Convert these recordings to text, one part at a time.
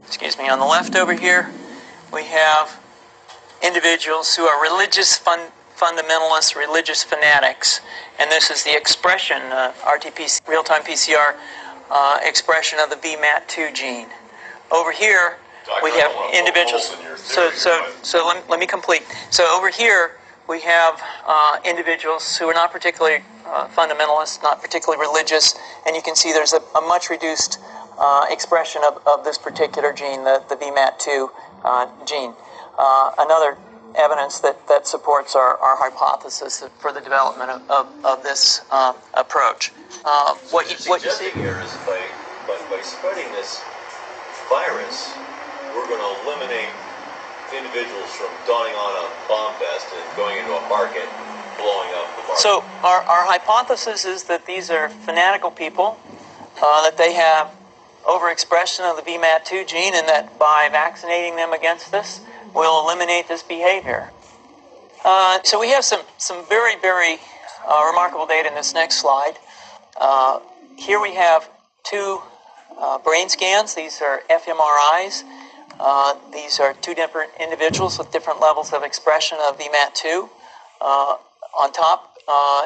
Excuse me, on the left over here, we have individuals who are religious fundamentalists, religious fanatics, and this is the expression, RT-PCR, real-time PCR expression of the VMAT2 gene. Over here, we have individuals. So let me complete. So over here, we have individuals who are not particularly fundamentalist, not particularly religious, and you can see there's a much reduced expression of this particular gene, the VMAT2 gene. Another evidence that supports our hypothesis for the development of this approach. What you see here is by spreading this virus, we're going to eliminate individuals from donning on a bomb vest and going into a market and blowing up the market. So our hypothesis is that these are fanatical people, that they have overexpression of the VMAT2 gene, and that by vaccinating them against this, we'll eliminate this behavior. So we have some very, very remarkable data in this next slide. Here we have two brain scans. These are fMRIs. These are two different individuals with different levels of expression of VMAT2. On top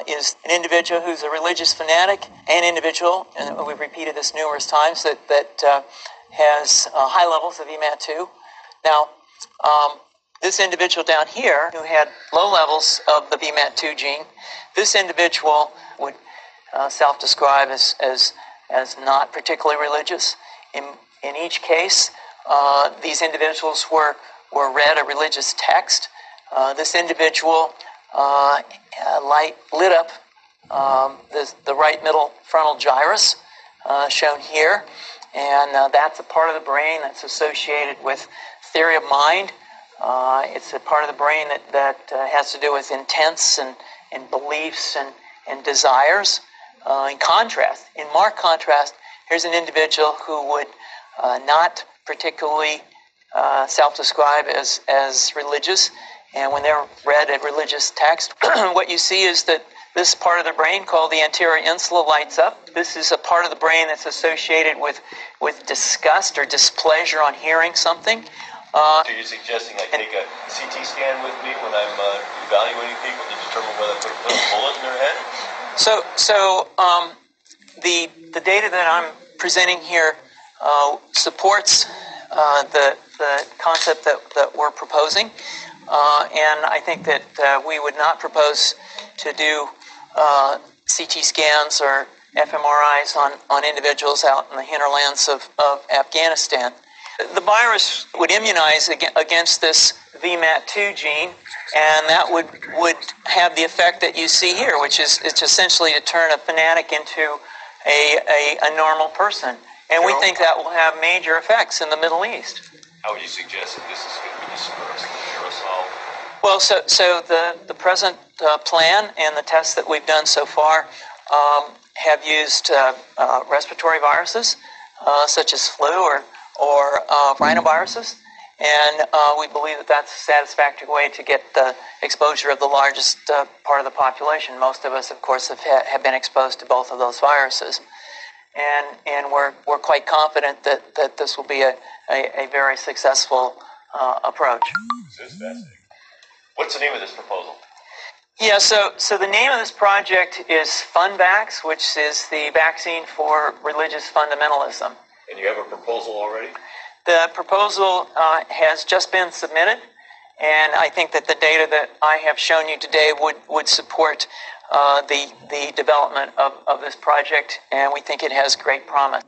is an individual who's a religious fanatic, an individual, and we've repeated this numerous times, that has high levels of VMAT2. Now, this individual down here who had low levels of the VMAT2 gene, this individual would self-describe as not particularly religious. In each case, these individuals were read a religious text. This individual lit up the right middle frontal gyrus, shown here, and that's a part of the brain that's associated with theory of mind. It's a part of the brain that has to do with intents and beliefs and desires. In contrast, in marked contrast, here's an individual who would not particularly self-describe as religious, and when they're read a religious text, what you see is that this part of the brain called the anterior insula lights up. This is a part of the brain that's associated with disgust or displeasure on hearing something. So you're suggesting I take a CT scan with me when I'm evaluating people to determine whether I put a bullet in their head? So the data that I'm presenting here supports the concept that we're proposing, and I think that we would not propose to do CT scans or fMRIs on individuals out in the hinterlands of Afghanistan. The virus would immunize against this VMAT2 gene, and that would have the effect that you see here, which is it's essentially to turn a fanatic into a normal person. And we think that will have major effects in the Middle East. How would you suggest that this is going to be dispersed in aerosol? Well, so the present plan and the tests that we've done so far have used respiratory viruses, such as flu or rhinoviruses, and we believe that that's a satisfactory way to get the exposure of the largest part of the population. Most of us, of course, have been exposed to both of those viruses, and we're quite confident that this will be a very successful approach. This is fascinating. What's the name of this proposal? Yeah, so the name of this project is FunVax, which is the vaccine for religious fundamentalism. And you have a proposal already? The proposal has just been submitted, and I think that the data that I have shown you today would support the development of this project, and we think it has great promise.